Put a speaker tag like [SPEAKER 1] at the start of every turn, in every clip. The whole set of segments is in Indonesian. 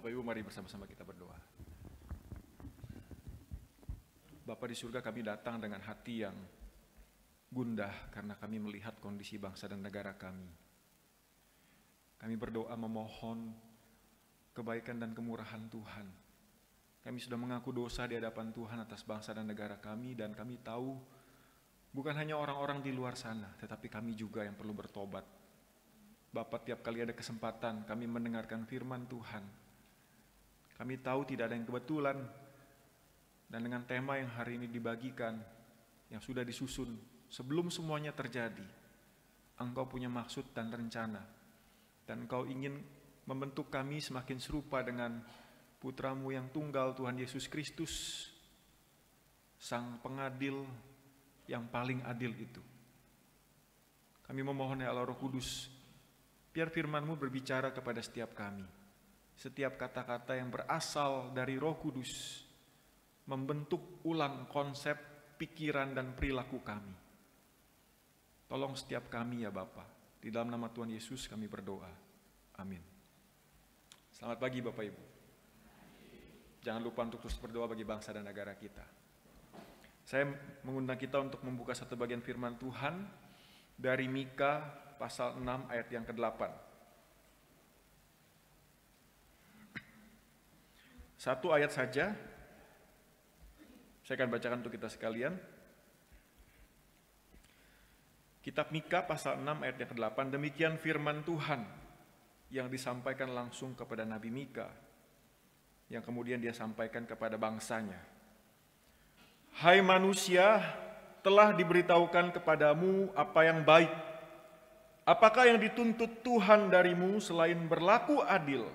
[SPEAKER 1] Bapak Ibu, mari bersama-sama kita berdoa. Bapa di surga, kami datang dengan hati yang gundah karena kami melihat kondisi bangsa dan negara kami. Kami berdoa memohon kebaikan dan kemurahan Tuhan. Kami sudah mengaku dosa di hadapan Tuhan atas bangsa dan negara kami, dan kami tahu bukan hanya orang-orang di luar sana, tetapi kami juga yang perlu bertobat. Bapa, tiap kali ada kesempatan kami mendengarkan firman Tuhan, kami tahu tidak ada yang kebetulan, dan dengan tema yang hari ini dibagikan, yang sudah disusun sebelum semuanya terjadi, Engkau punya maksud dan rencana, dan Engkau ingin membentuk kami semakin serupa dengan Putra-Mu yang tunggal, Tuhan Yesus Kristus, Sang Pengadil yang paling adil itu. Kami memohon ya Allah Roh Kudus, biar firman-Mu berbicara kepada setiap kami. Setiap kata-kata yang berasal dari Roh Kudus membentuk ulang konsep, pikiran, dan perilaku kami. Tolong setiap kami ya Bapa. Di dalam nama Tuhan Yesus kami berdoa. Amin. Selamat pagi Bapak Ibu. Jangan lupa untuk terus berdoa bagi bangsa dan negara kita. Saya mengundang kita untuk membuka satu bagian firman Tuhan dari Mika pasal 6 ayat yang ke-8. Satu ayat saja, saya akan bacakan untuk kita sekalian. Kitab Mika pasal 6 ayat yang ke-8, demikian firman Tuhan yang disampaikan langsung kepada Nabi Mika, yang kemudian dia sampaikan kepada bangsanya. Hai manusia, telah diberitahukan kepadamu apa yang baik. Apakah yang dituntut Tuhan darimu selain berlaku adil,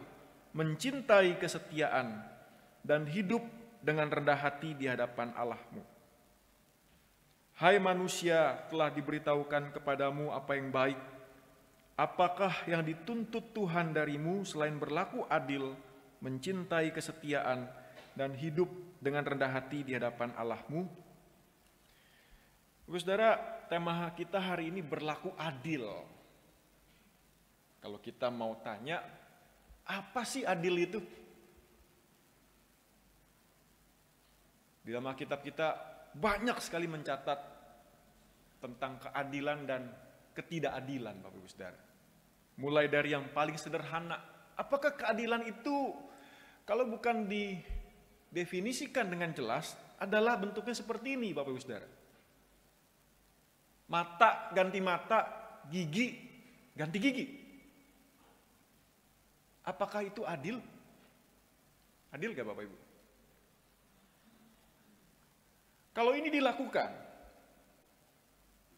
[SPEAKER 1] mencintai kesetiaan, dan hidup dengan rendah hati di hadapan Allahmu? Hai manusia, telah diberitahukan kepadamu apa yang baik. Apakah yang dituntut Tuhan darimu selain berlaku adil, mencintai kesetiaan, dan hidup dengan rendah hati di hadapan Allahmu? Saudara, tema kita hari ini berlaku adil. Kalau kita mau tanya, apa sih adil itu? Di dalam Alkitab kita banyak sekali mencatat tentang keadilan dan ketidakadilan, Bapak Ibu Saudara. Mulai dari yang paling sederhana, apakah keadilan itu kalau bukan didefinisikan dengan jelas adalah bentuknya seperti ini, Bapak Ibu Saudara. Mata ganti mata, gigi ganti gigi. Apakah itu adil? Adil gak Bapak Ibu? Kalau ini dilakukan,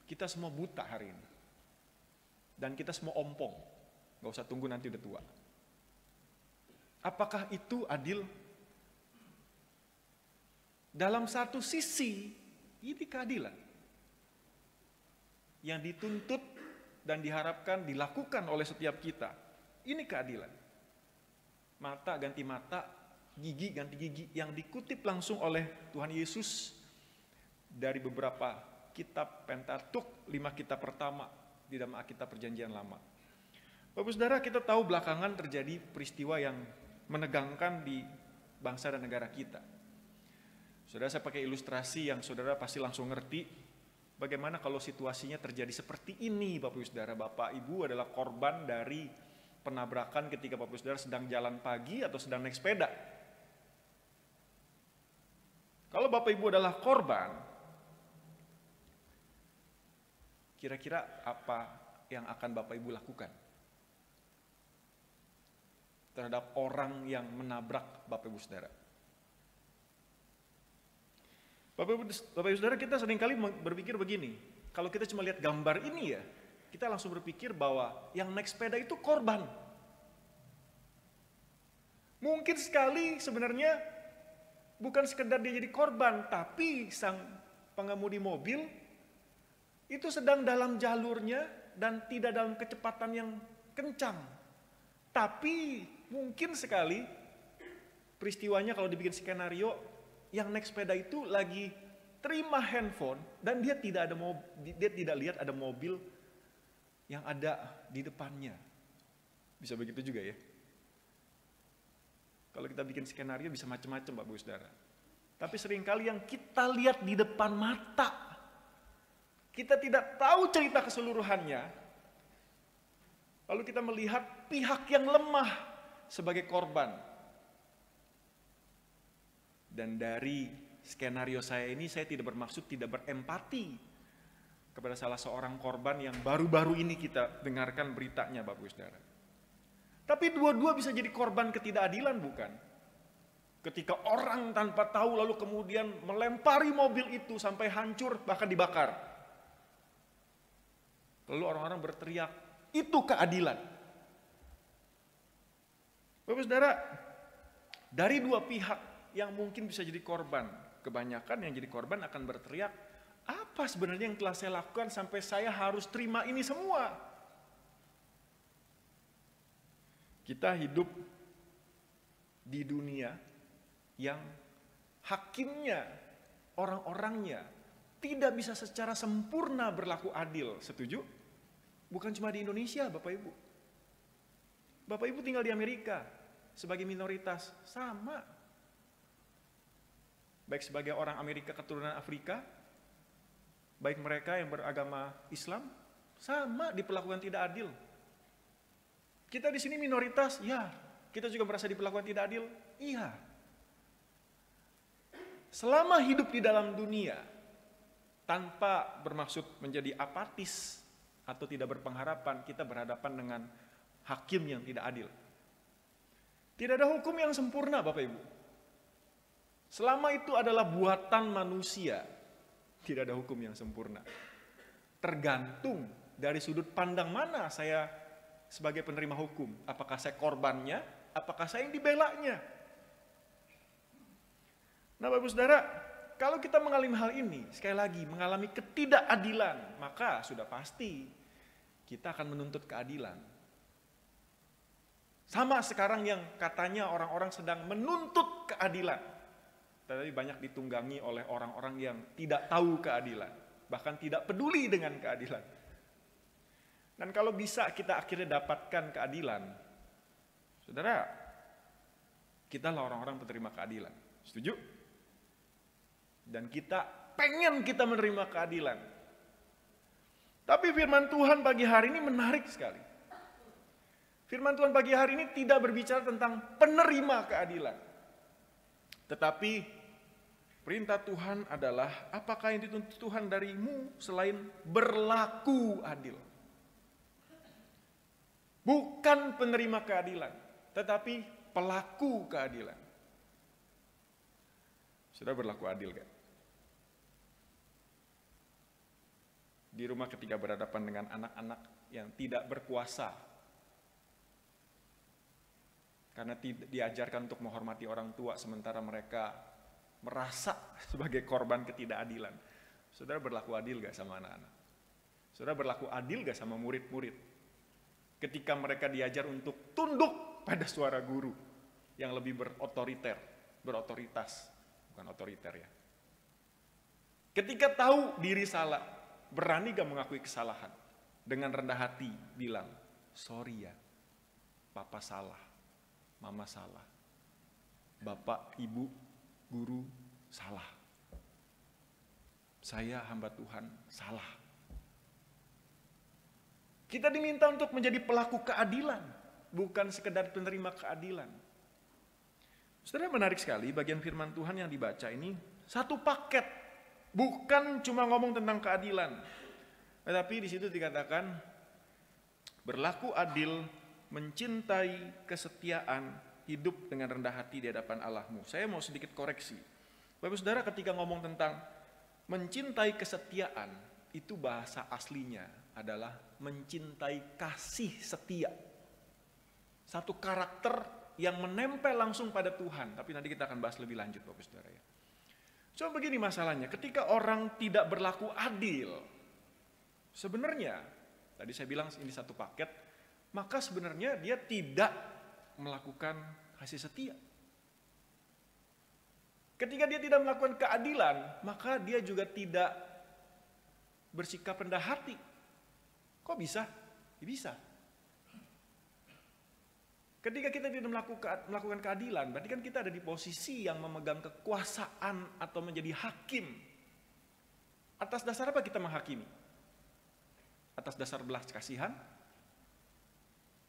[SPEAKER 1] kita semua buta hari ini. Dan kita semua ompong. Gak usah tunggu nanti udah tua. Apakah itu adil? Dalam satu sisi, ini keadilan. Yang dituntut dan diharapkan dilakukan oleh setiap kita. Ini keadilan. Mata ganti mata, gigi ganti gigi, yang dikutip langsung oleh Tuhan Yesus dari beberapa kitab Pentatuk, 5 kitab pertama di dalam Alkitab Perjanjian Lama. Bapak Saudara, kita tahu belakangan terjadi peristiwa yang menegangkan di bangsa dan negara kita. Saudara, saya pakai ilustrasi yang saudara pasti langsung ngerti. Bagaimana kalau situasinya terjadi seperti ini, Bapak Ibu Saudara? Bapak Ibu adalah korban dari penabrakan ketika Bapak Ibu Saudara sedang jalan pagi atau sedang naik sepeda. Kalau Bapak Ibu adalah korban, kira-kira apa yang akan Bapak Ibu lakukan terhadap orang yang menabrak Bapak Ibu Saudara? Bapak Ibu Saudara, kita seringkali berpikir begini, kalau kita cuma lihat gambar ini ya, kita langsung berpikir bahwa yang naik sepeda itu korban. Mungkin sekali sebenarnya bukan sekedar dia jadi korban, tapi sang pengemudi mobil itu sedang dalam jalurnya dan tidak dalam kecepatan yang kencang. Tapi mungkin sekali peristiwanya kalau dibikin skenario, yang naik sepeda itu lagi terima handphone dan dia tidak lihat ada mobil yang ada di depannya. Bisa begitu juga ya. Kalau kita bikin skenario bisa macam-macam Bapak Ibu Saudara. Tapi seringkali yang kita lihat di depan mata, kita tidak tahu cerita keseluruhannya. Lalu kita melihat pihak yang lemah sebagai korban. Dan dari skenario saya ini, saya tidak bermaksud tidak berempati kepada salah seorang korban yang baru-baru ini kita dengarkan beritanya Bapak Ibu Saudara. Tapi dua-dua bisa jadi korban ketidakadilan, bukan? Ketika orang tanpa tahu lalu kemudian melempari mobil itu sampai hancur, bahkan dibakar. Lalu orang-orang berteriak, itu keadilan. Bapak Ibu Saudara, dari dua pihak yang mungkin bisa jadi korban, kebanyakan yang jadi korban akan berteriak, apa sebenarnya yang telah saya lakukan sampai saya harus terima ini semua? Kita hidup di dunia yang hakimnya, orang-orangnya tidak bisa secara sempurna berlaku adil. Setuju? Bukan cuma di Indonesia, Bapak Ibu. Bapak Ibu tinggal di Amerika sebagai minoritas, sama. Baik sebagai orang Amerika keturunan Afrika, baik mereka yang beragama Islam, sama diperlakukan tidak adil. Kita di sini minoritas, ya. Kita juga merasa diperlakukan tidak adil, iya. Selama hidup di dalam dunia, tanpa bermaksud menjadi apatis atau tidak berpengharapan, kita berhadapan dengan hakim yang tidak adil. Tidak ada hukum yang sempurna, Bapak Ibu. Selama itu adalah buatan manusia, tidak ada hukum yang sempurna. Tergantung dari sudut pandang mana saya sebagai penerima hukum. Apakah saya korbannya, apakah saya yang dibelanya. Nah Bapak Ibu Saudara, kalau kita mengalami hal ini, sekali lagi mengalami ketidakadilan, maka sudah pasti kita akan menuntut keadilan. Sama sekarang yang katanya orang-orang sedang menuntut keadilan, tetapi banyak ditunggangi oleh orang-orang yang tidak tahu keadilan, bahkan tidak peduli dengan keadilan. Dan kalau bisa kita akhirnya dapatkan keadilan, saudara, kita lah orang-orang penerima keadilan. Setuju? Dan kita pengen kita menerima keadilan. Tapi firman Tuhan pagi hari ini menarik sekali. Firman Tuhan pagi hari ini tidak berbicara tentang penerima keadilan. Tetapi perintah Tuhan adalah, apakah yang dituntut Tuhan darimu selain berlaku adil? Bukan penerima keadilan, tetapi pelaku keadilan. Sudah berlaku adil kan? Di rumah ketika berhadapan dengan anak-anak yang tidak berkuasa, karena diajarkan untuk menghormati orang tua sementara mereka merasa sebagai korban ketidakadilan. Saudara berlaku adil gak sama anak-anak? Saudara berlaku adil gak sama murid-murid? Ketika mereka diajar untuk tunduk pada suara guru yang lebih berotoritas, bukan otoriter ya. Ketika tahu diri salah, berani gak mengakui kesalahan? Dengan rendah hati bilang, sorry ya, papa salah, mama salah, bapak, ibu, guru salah. Saya hamba Tuhan salah. Kita diminta untuk menjadi pelaku keadilan, bukan sekedar penerima keadilan. Saudara, menarik sekali bagian firman Tuhan yang dibaca ini, satu paket, bukan cuma ngomong tentang keadilan. Tetapi di situ dikatakan, berlaku adil, mencintai kesetiaan, hidup dengan rendah hati di hadapan Allahmu. Saya mau sedikit koreksi. Bapak Saudara, ketika ngomong tentang mencintai kesetiaan, itu bahasa aslinya adalah mencintai kasih setia. Satu karakter yang menempel langsung pada Tuhan. Tapi nanti kita akan bahas lebih lanjut Bapak Saudara ya. Coba begini masalahnya, ketika orang tidak berlaku adil, sebenarnya, tadi saya bilang ini satu paket, maka sebenarnya dia tidak melakukan kasih setia. Ketika dia tidak melakukan keadilan, maka dia juga tidak bersikap rendah hati. Kok bisa? Ya bisa. Ketika kita tidak melakukan keadilan, berarti kan kita ada di posisi yang memegang kekuasaan atau menjadi hakim. Atas dasar apa kita menghakimi? Atas dasar belas kasihan?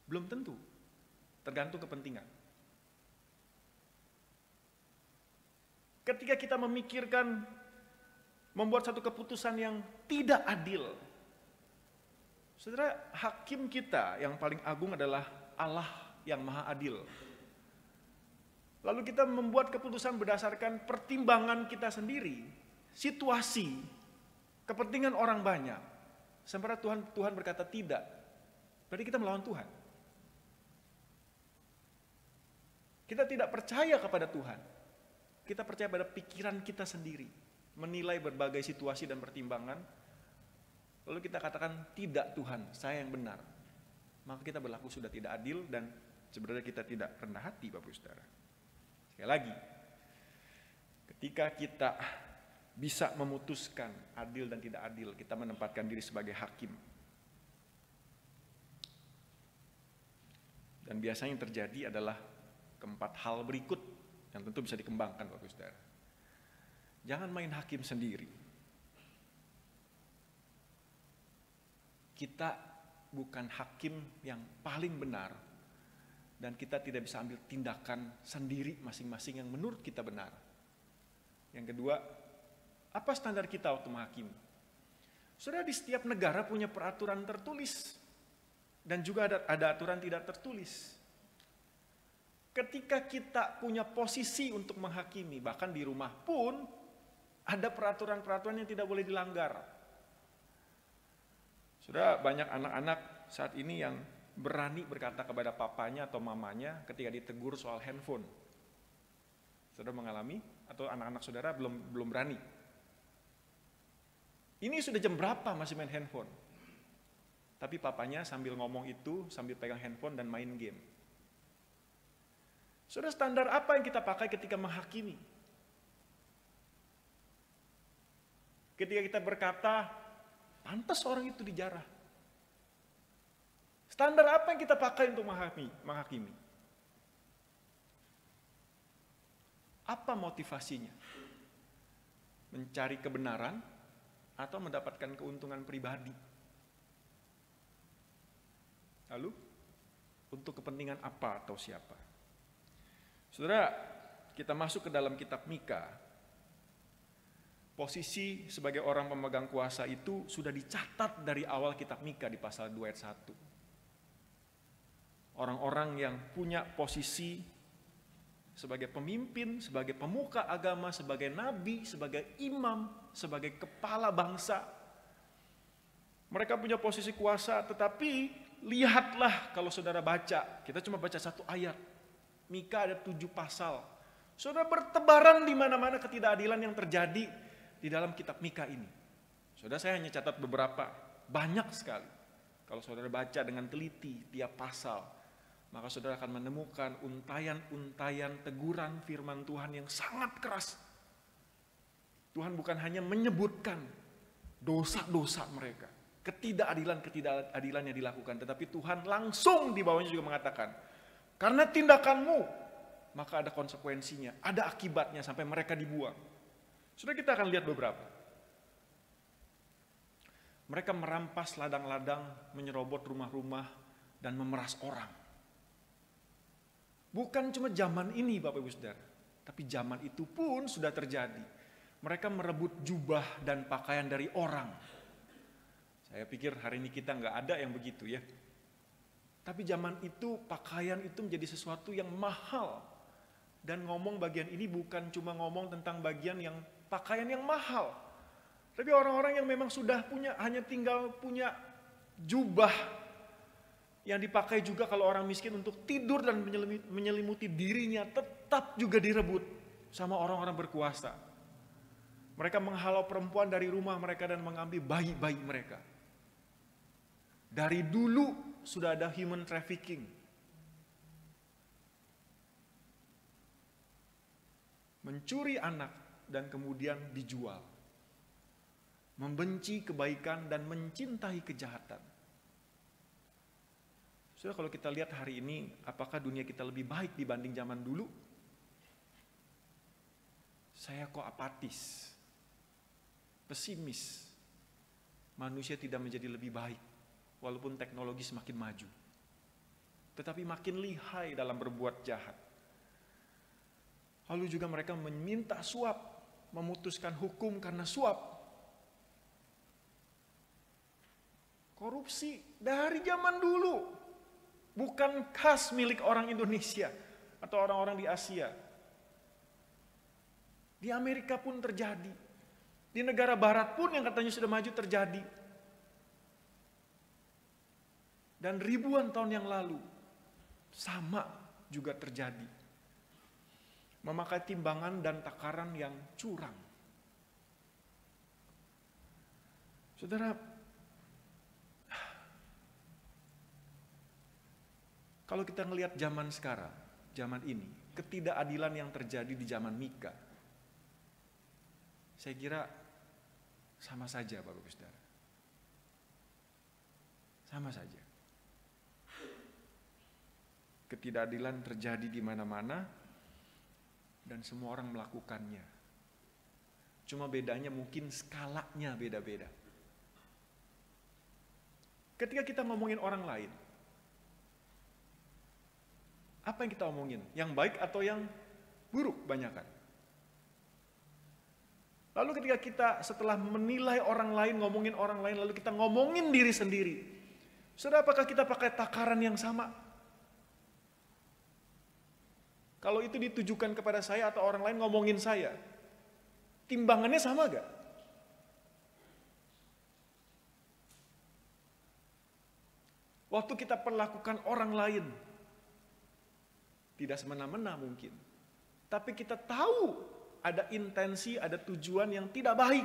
[SPEAKER 1] Belum tentu. Tergantung kepentingan. Ketika kita memikirkan membuat satu keputusan yang tidak adil, saudara, hakim kita yang paling agung adalah Allah yang maha adil. Lalu kita membuat keputusan berdasarkan pertimbangan kita sendiri, situasi, kepentingan orang banyak. Sementara Tuhan berkata tidak. Berarti kita melawan Tuhan. Kita tidak percaya kepada Tuhan. Kita percaya pada pikiran kita sendiri, menilai berbagai situasi dan pertimbangan. Lalu kita katakan, tidak Tuhan, saya yang benar. Maka kita berlaku sudah tidak adil dan sebenarnya kita tidak rendah hati, Bapak Ibu Saudara. Sekali lagi, ketika kita bisa memutuskan adil dan tidak adil, kita menempatkan diri sebagai hakim. Dan biasanya yang terjadi adalah keempat hal berikut yang tentu bisa dikembangkan, Bapak Ibu Saudara. Jangan main hakim sendiri. Kita bukan hakim yang paling benar, dan kita tidak bisa ambil tindakan sendiri masing-masing yang menurut kita benar. Yang kedua, apa standar kita waktu menghakimi? Saudara, di setiap negara punya peraturan tertulis dan juga ada aturan tidak tertulis. Ketika kita punya posisi untuk menghakimi, bahkan di rumah pun ada peraturan-peraturan yang tidak boleh dilanggar. Saudara, banyak anak-anak saat ini yang berani berkata kepada papanya atau mamanya ketika ditegur soal handphone. Saudara mengalami atau anak-anak saudara belum berani? Ini sudah jam berapa masih main handphone? Tapi papanya sambil ngomong itu, sambil pegang handphone dan main game. Saudara, standar apa yang kita pakai ketika menghakimi? Ketika kita berkata, pantas orang itu dijarah. Standar apa yang kita pakai untuk menghakimi? Apa motivasinya? Mencari kebenaran atau mendapatkan keuntungan pribadi? Lalu, untuk kepentingan apa atau siapa? Saudara, kita masuk ke dalam kitab Mika. Posisi sebagai orang pemegang kuasa itu sudah dicatat dari awal kitab Mika di pasal 2 ayat 1. Orang-orang yang punya posisi sebagai pemimpin, sebagai pemuka agama, sebagai nabi, sebagai imam, sebagai kepala bangsa. Mereka punya posisi kuasa, tetapi lihatlah kalau saudara baca, kita cuma baca satu ayat. Mika ada 7 pasal. Saudara, bertebaran di mana-mana ketidakadilan yang terjadi di dalam kitab Mika ini. Saudara, saya hanya catat beberapa, banyak sekali. Kalau saudara baca dengan teliti tiap pasal, maka saudara akan menemukan untayan-untayan teguran firman Tuhan yang sangat keras. Tuhan bukan hanya menyebutkan dosa-dosa mereka, ketidakadilan yang dilakukan, tetapi Tuhan langsung di bawahnya juga mengatakan, karena tindakanmu, maka ada konsekuensinya, ada akibatnya sampai mereka dibuang. Sudah, kita akan lihat beberapa. Mereka merampas ladang-ladang, menyerobot rumah-rumah, dan memeras orang. Bukan cuma zaman ini, Bapak Ibu Saudara, tapi zaman itu pun sudah terjadi. Mereka merebut jubah dan pakaian dari orang. Saya pikir hari ini kita nggak ada yang begitu ya. Tapi zaman itu pakaian itu menjadi sesuatu yang mahal. Dan ngomong bagian ini bukan cuma ngomong tentang bagian yang pakaian yang mahal. Tapi orang-orang yang memang sudah hanya tinggal punya jubah yang dipakai juga kalau orang miskin untuk tidur dan menyelimuti dirinya, tetap juga direbut sama orang-orang berkuasa. Mereka menghalau perempuan dari rumah mereka dan mengambil bayi-bayi mereka. Dari dulu sudah ada human trafficking. Mencuri anak dan kemudian dijual. Membenci kebaikan dan mencintai kejahatan. Saudara, kalau kita lihat hari ini, apakah dunia kita lebih baik dibanding zaman dulu? Saya kok apatis, pesimis. Manusia tidak menjadi lebih baik, walaupun teknologi semakin maju. Tetapi makin lihai dalam berbuat jahat. Lalu juga mereka meminta suap, memutuskan hukum karena suap. Korupsi dari zaman dulu, bukan khas milik orang Indonesia atau orang-orang di Asia. Di Amerika pun terjadi. Di negara barat pun yang katanya sudah maju terjadi. Dan ribuan tahun yang lalu, sama juga terjadi. Memakai timbangan dan takaran yang curang. Saudara, kalau kita melihat zaman sekarang, zaman ini, ketidakadilan yang terjadi di zaman Mika, saya kira sama saja Bapak Ibu Saudara. Sama saja. Ketidakadilan terjadi di mana-mana dan semua orang melakukannya. Cuma bedanya mungkin skalanya beda-beda. Ketika kita ngomongin orang lain, apa yang kita omongin? Yang baik atau yang buruk banyakan? Lalu ketika kita setelah menilai orang lain, ngomongin orang lain, lalu kita ngomongin diri sendiri. Saudara, apakah kita pakai takaran yang sama? Kalau itu ditujukan kepada saya atau orang lain ngomongin saya, timbangannya sama gak? Waktu kita perlakukan orang lain, tidak semena-mena mungkin. Tapi kita tahu ada intensi, ada tujuan yang tidak baik.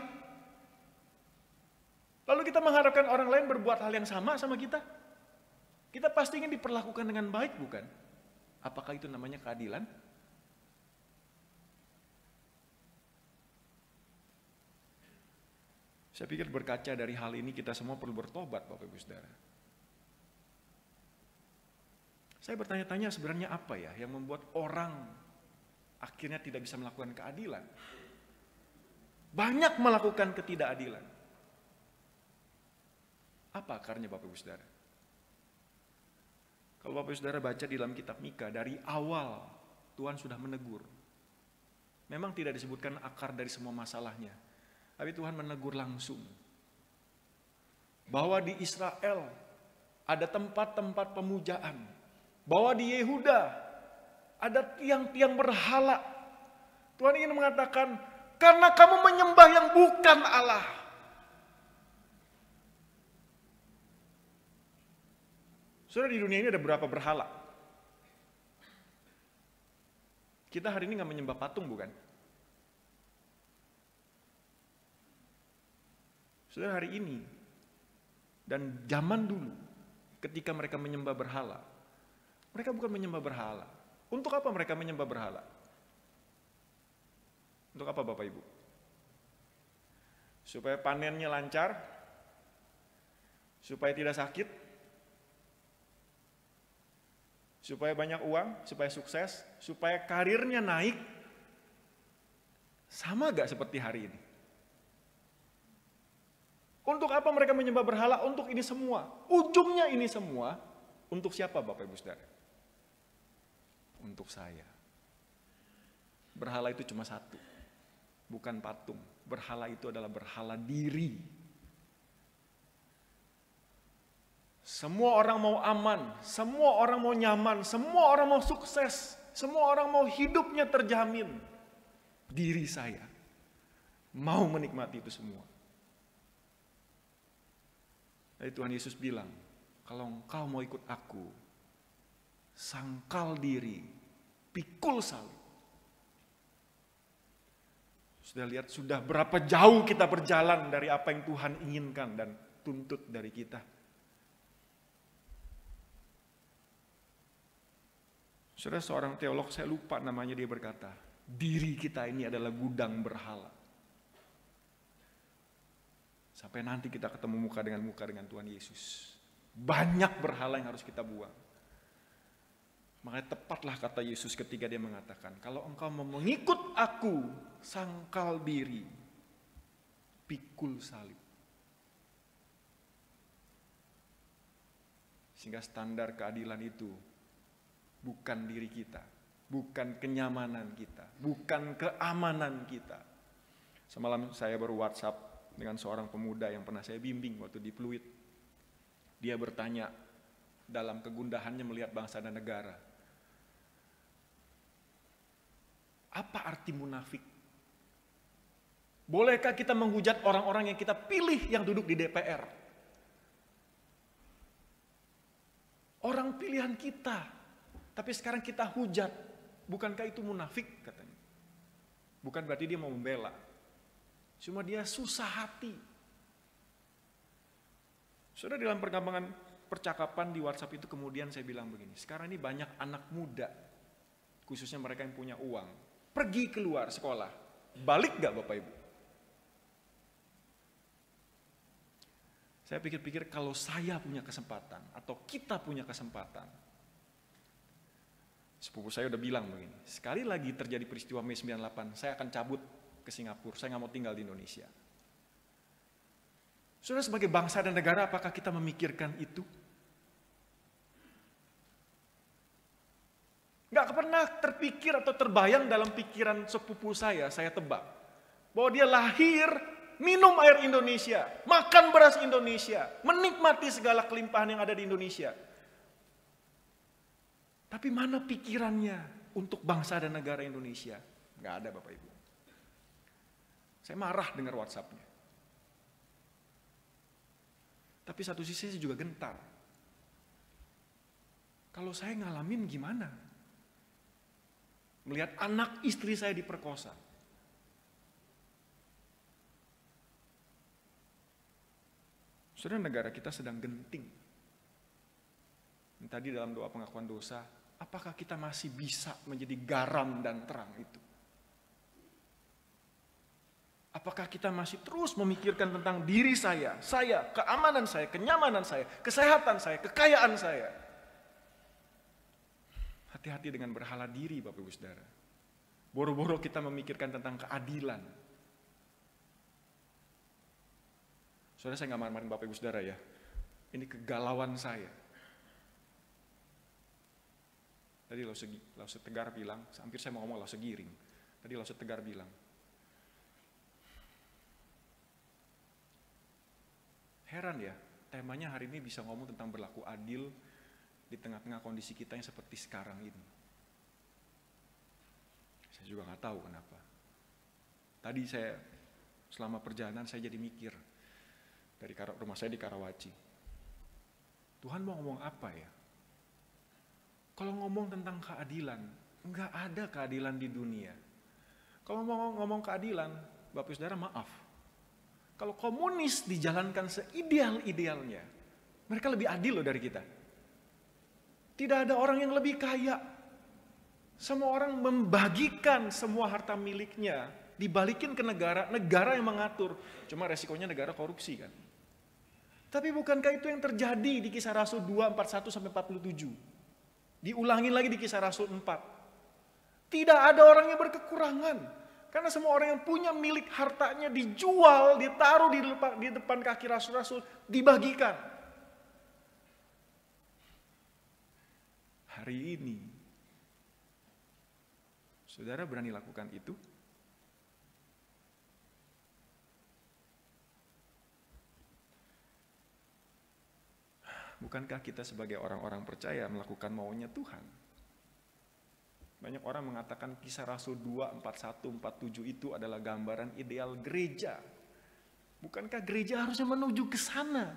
[SPEAKER 1] Lalu kita mengharapkan orang lain berbuat hal yang sama kita. Kita pasti ingin diperlakukan dengan baik, bukan? Apakah itu namanya keadilan? Saya pikir berkaca dari hal ini kita semua perlu bertobat, Bapak Ibu Saudara. Saya bertanya-tanya sebenarnya apa ya yang membuat orang akhirnya tidak bisa melakukan keadilan? Banyak melakukan ketidakadilan. Apa akarnya Bapak Ibu Saudara? Kalau Bapak Ibu Saudara baca di dalam kitab Mika, dari awal Tuhan sudah menegur. Memang tidak disebutkan akar dari semua masalahnya, tapi Tuhan menegur langsung. Bahwa di Israel ada tempat-tempat pemujaan. Bahwa di Yehuda ada tiang-tiang berhala. Tuhan ingin mengatakan, karena kamu menyembah yang bukan Allah. Saudara, di dunia ini ada berapa berhala? Kita hari ini nggak menyembah patung, bukan? Saudara, hari ini dan zaman dulu, ketika mereka menyembah berhala, mereka bukan menyembah berhala. Untuk apa mereka menyembah berhala? Untuk apa Bapak Ibu? Supaya panennya lancar, supaya tidak sakit, supaya banyak uang, supaya sukses, supaya karirnya naik. Sama gak seperti hari ini? Untuk apa mereka menyembah berhala? Untuk ini semua. Ujungnya ini semua. Untuk siapa Bapak Ibu Saudara? Untuk saya. Berhala itu cuma satu. Bukan patung. Berhala itu adalah berhala diri. Semua orang mau aman, semua orang mau nyaman, semua orang mau sukses, semua orang mau hidupnya terjamin. Diri saya mau menikmati itu semua. Jadi Tuhan Yesus bilang, kalau engkau mau ikut aku, sangkal diri, pikul salib. Sudah lihat sudah berapa jauh kita berjalan dari apa yang Tuhan inginkan dan tuntut dari kita. Saudara, seorang teolog, saya lupa namanya, dia berkata, diri kita ini adalah gudang berhala. Sampai nanti kita ketemu muka dengan Tuhan Yesus. Banyak berhala yang harus kita buang. Makanya tepatlah kata Yesus ketika dia mengatakan, kalau engkau mau mengikut aku, sangkal diri, pikul salib. Sehingga standar keadilan itu bukan diri kita, bukan kenyamanan kita, bukan keamanan kita. Semalam saya baru WhatsApp dengan seorang pemuda yang pernah saya bimbing waktu di Pluit. Dia bertanya dalam kegundahannya melihat bangsa dan negara, apa arti munafik? Bolehkah kita menghujat orang-orang yang kita pilih yang duduk di DPR? Orang pilihan kita, tapi sekarang kita hujat. Bukankah itu munafik katanya? Bukan berarti dia mau membela. Cuma dia susah hati. Sudah dalam percakapan di WhatsApp itu kemudian saya bilang begini, sekarang ini banyak anak muda, khususnya mereka yang punya uang, pergi keluar sekolah, balik gak Bapak Ibu? Saya pikir-pikir kalau saya punya kesempatan atau kita punya kesempatan. Sepupu saya udah bilang begini, sekali lagi terjadi peristiwa Mei 98, saya akan cabut ke Singapura, saya gak mau tinggal di Indonesia. Saudara, sebagai bangsa dan negara, apakah kita memikirkan itu? Gak pernah terpikir atau terbayang dalam pikiran sepupu saya tebak, bahwa dia lahir, minum air Indonesia, makan beras Indonesia, menikmati segala kelimpahan yang ada di Indonesia. Tapi mana pikirannya untuk bangsa dan negara Indonesia? Nggak ada Bapak Ibu. Saya marah dengar WhatsApp-nya. Tapi satu sisi saya juga gentar. Kalau saya ngalamin gimana? Melihat anak istri saya diperkosa. Saudara, negara kita sedang genting. Tadi dalam doa pengakuan dosa, apakah kita masih bisa menjadi garam dan terang itu? Apakah kita masih terus memikirkan tentang diri saya, keamanan saya, kenyamanan saya, kesehatan saya, kekayaan saya? Hati-hati dengan berhala diri Bapak Ibu Saudara. Boro-boro kita memikirkan tentang keadilan. Saudara, saya nggak marah-marahin Bapak Ibu Saudara ya. Ini kegalauan saya. Tadi Lause Tegar bilang, hampir saya mau ngomong Lause Giring. Tadi Lause Tegar bilang, heran ya, temanya hari ini bisa ngomong tentang berlaku adil di tengah-tengah kondisi kita yang seperti sekarang ini. Saya juga nggak tahu kenapa. Tadi saya selama perjalanan saya jadi mikir, dari rumah saya di Karawaci. Tuhan mau ngomong apa ya? Kalau ngomong tentang keadilan, enggak ada keadilan di dunia. Kalau mau ngomong keadilan, Bapak Saudara maaf. Kalau komunis dijalankan seideal-idealnya, mereka lebih adil loh dari kita. Tidak ada orang yang lebih kaya. Semua orang membagikan semua harta miliknya, dibalikin ke negara, negara yang mengatur. Cuma resikonya negara korupsi kan. Tapi bukankah itu yang terjadi di Kisah Rasul 2:41-47? Diulangi lagi di Kisah Rasul 4. Tidak ada orang yang berkekurangan. Karena semua orang yang punya milik hartanya dijual, ditaruh di depan kaki rasul-rasul, dibagikan. Hari ini, saudara berani lakukan itu? Bukankah kita sebagai orang-orang percaya melakukan maunya Tuhan? Banyak orang mengatakan Kisah Rasul 2:41-47 itu adalah gambaran ideal gereja. Bukankah gereja harusnya menuju ke sana?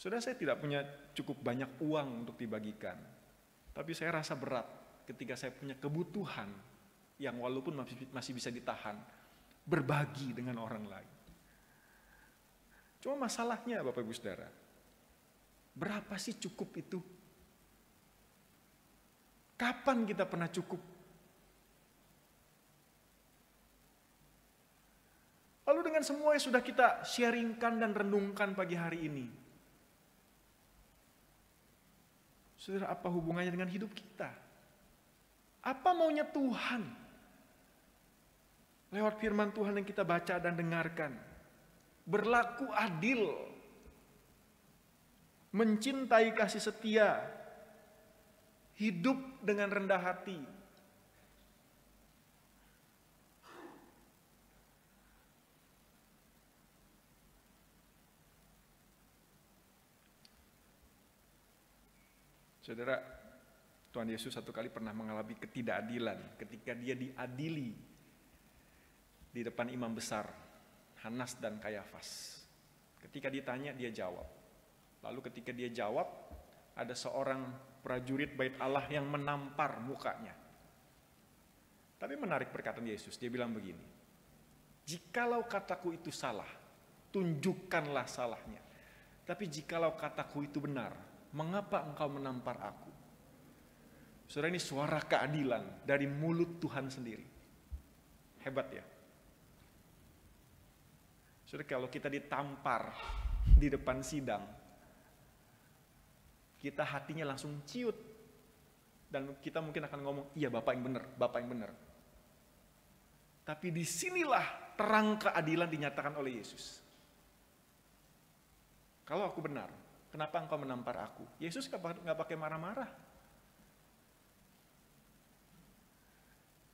[SPEAKER 1] Saudara, saya tidak punya cukup banyak uang untuk dibagikan. Tapi saya rasa berat ketika saya punya kebutuhan yang walaupun masih bisa ditahan, berbagi dengan orang lain. Cuma masalahnya Bapak Ibu Saudara, berapa sih cukup itu? Kapan kita pernah cukup? Lalu dengan semua yang sudah kita sharingkan dan renungkan pagi hari ini, Saudara, apa hubungannya dengan hidup kita? Apa maunya Tuhan? Lewat firman Tuhan yang kita baca dan dengarkan. Berlaku adil. Mencintai kasih setia. Hidup dengan rendah hati. Saudara, Tuhan Yesus satu kali pernah mengalami ketidakadilan ketika dia diadili di depan imam besar, Hanas dan Kayafas. Ketika ditanya, dia jawab. Lalu ketika dia jawab, ada seorang prajurit bait Allah yang menampar mukanya. Tapi menarik perkataan Yesus, dia bilang begini, jikalau kataku itu salah, tunjukkanlah salahnya. Tapi jikalau kataku itu benar, mengapa engkau menampar aku? Saudara, ini suara keadilan dari mulut Tuhan sendiri. Hebat ya. Saudara, kalau kita ditampar di depan sidang, kita hatinya langsung ciut. Dan kita mungkin akan ngomong, iya Bapak yang benar, Bapak yang benar. Tapi disinilah terang keadilan dinyatakan oleh Yesus. Kalau aku benar, kenapa engkau menampar aku? Yesus nggak pakai marah-marah.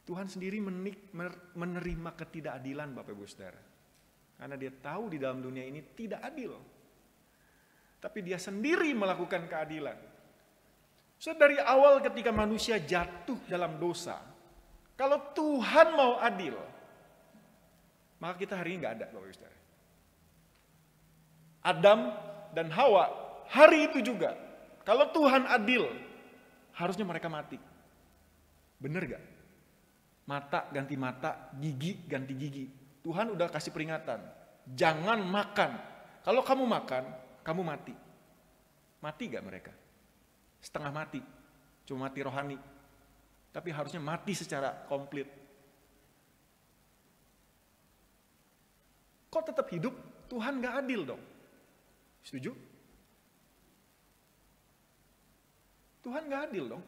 [SPEAKER 1] Tuhan sendiri menerima ketidakadilan Bapak Ibu Saudara. Karena dia tahu di dalam dunia ini tidak adil. Tapi dia sendiri melakukan keadilan. So dari awal ketika manusia jatuh dalam dosa, kalau Tuhan mau adil, maka kita hari ini nggak ada Bapak Ibu Saudara. Adam dan Hawa hari itu juga, kalau Tuhan adil, harusnya mereka mati. Bener gak? Mata ganti mata, gigi ganti gigi. Tuhan udah kasih peringatan, jangan makan. Kalau kamu makan, kamu mati. Mati gak mereka? Setengah mati, cuma mati rohani. Tapi harusnya mati secara komplit. Kok tetap hidup? Tuhan gak adil dong. Setuju? Tuhan gak adil dong.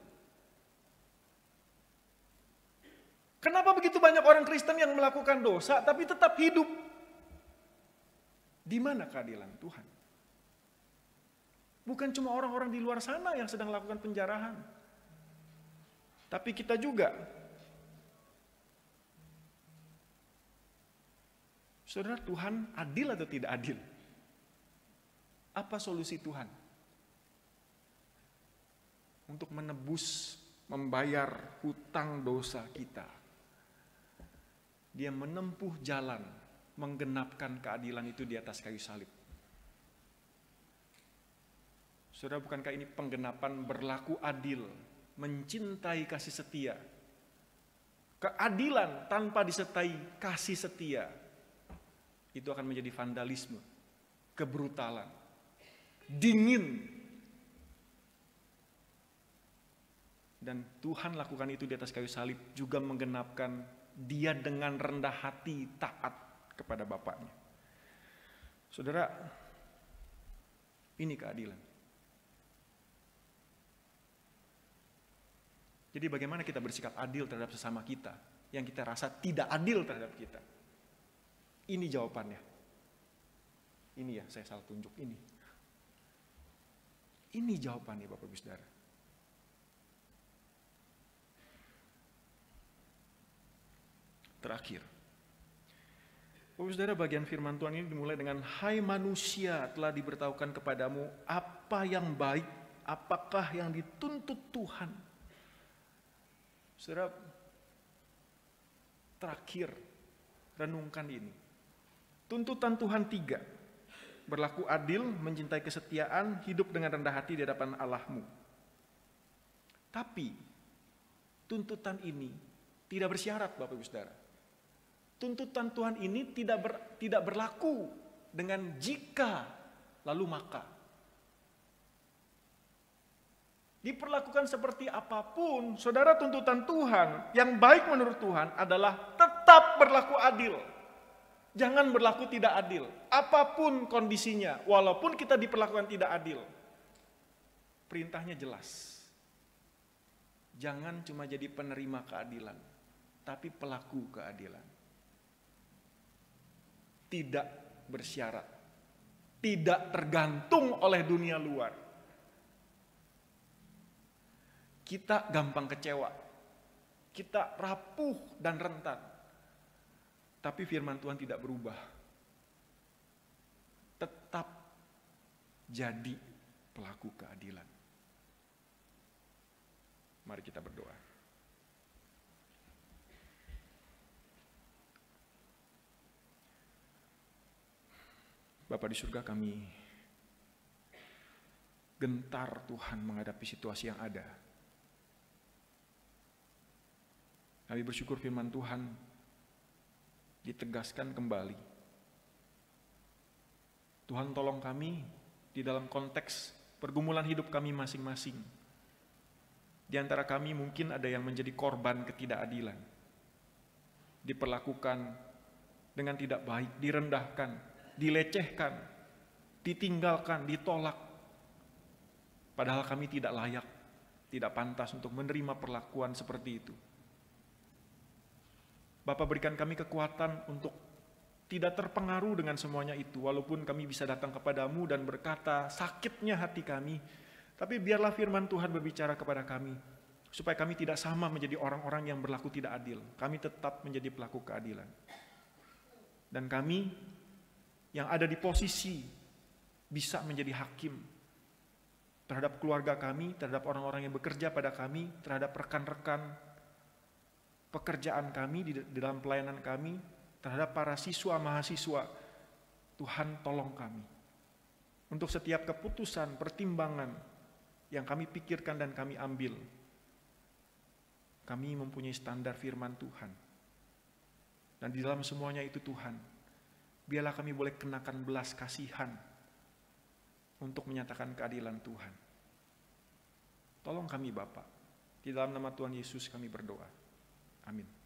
[SPEAKER 1] Kenapa begitu banyak orang Kristen yang melakukan dosa tapi tetap hidup? Di mana keadilan Tuhan? Bukan cuma orang-orang di luar sana yang sedang melakukan penjarahan. Tapi kita juga. Saudara, Tuhan adil atau tidak adil? Apa solusi Tuhan? Untuk menebus, membayar hutang dosa kita. Dia menempuh jalan, menggenapkan keadilan itu di atas kayu salib. Saudara, bukankah ini penggenapan berlaku adil, mencintai kasih setia? Keadilan tanpa disertai kasih setia, itu akan menjadi vandalisme, kebrutalan, dingin. Dan Tuhan lakukan itu di atas kayu salib, juga menggenapkan dia dengan rendah hati taat kepada Bapaknya. Saudara, ini keadilan. Jadi bagaimana kita bersikap adil terhadap sesama kita yang kita rasa tidak adil terhadap kita? Ini jawabannya. Ini ya, saya salah tunjuk ini. Ini jawabannya Bapak Ibu Saudara. Terakhir, Bapak Saudara, bagian firman Tuhan ini dimulai dengan, hai manusia, telah diberitahukan kepadamu apa yang baik, apakah yang dituntut Tuhan. Saudara, terakhir, renungkan ini. Tuntutan Tuhan 3, berlaku adil, mencintai kesetiaan, hidup dengan rendah hati di hadapan Allahmu. Tapi, tuntutan ini tidak bersyarat Bapak Ibu Saudara. Tuntutan Tuhan ini tidak berlaku dengan jika lalu maka. Diperlakukan seperti apapun, saudara, tuntutan Tuhan yang baik menurut Tuhan adalah tetap berlaku adil. Jangan berlaku tidak adil. Apapun kondisinya, walaupun kita diperlakukan tidak adil. perintahnya jelas. Jangan cuma jadi penerima keadilan, tapi pelaku keadilan. Tidak bersyarat, tidak tergantung oleh dunia luar. Kita gampang kecewa, kita rapuh dan rentan. Tapi firman Tuhan tidak berubah. Tetap jadi pelaku keadilan. Mari kita berdoa. Bapa di surga, kami gentar Tuhan menghadapi situasi yang ada. Kami bersyukur firman Tuhan ditegaskan kembali. Tuhan tolong kami di dalam konteks pergumulan hidup kami masing-masing. Di antara kami mungkin ada yang menjadi korban ketidakadilan. Diperlakukan dengan tidak baik, direndahkan, dilecehkan, ditinggalkan, ditolak. Padahal kami tidak layak, tidak pantas untuk menerima perlakuan seperti itu. Bapa, berikan kami kekuatan untuk tidak terpengaruh dengan semuanya itu, walaupun kami bisa datang kepadamu dan berkata sakitnya hati kami, tapi biarlah firman Tuhan berbicara kepada kami, supaya kami tidak sama menjadi orang-orang yang berlaku tidak adil. Kami tetap menjadi pelaku keadilan. Dan kami yang ada di posisi bisa menjadi hakim terhadap keluarga kami, terhadap orang-orang yang bekerja pada kami, terhadap rekan-rekan pekerjaan kami, di dalam pelayanan kami, terhadap para siswa, mahasiswa. Tuhan tolong kami. Untuk setiap keputusan, pertimbangan yang kami pikirkan dan kami ambil, kami mempunyai standar firman Tuhan. Dan di dalam semuanya itu Tuhan, biarlah kami boleh kenakan belas kasihan untuk menyatakan keadilan Tuhan. Tolong kami Bapa. Di dalam nama Tuhan Yesus kami berdoa. Amin.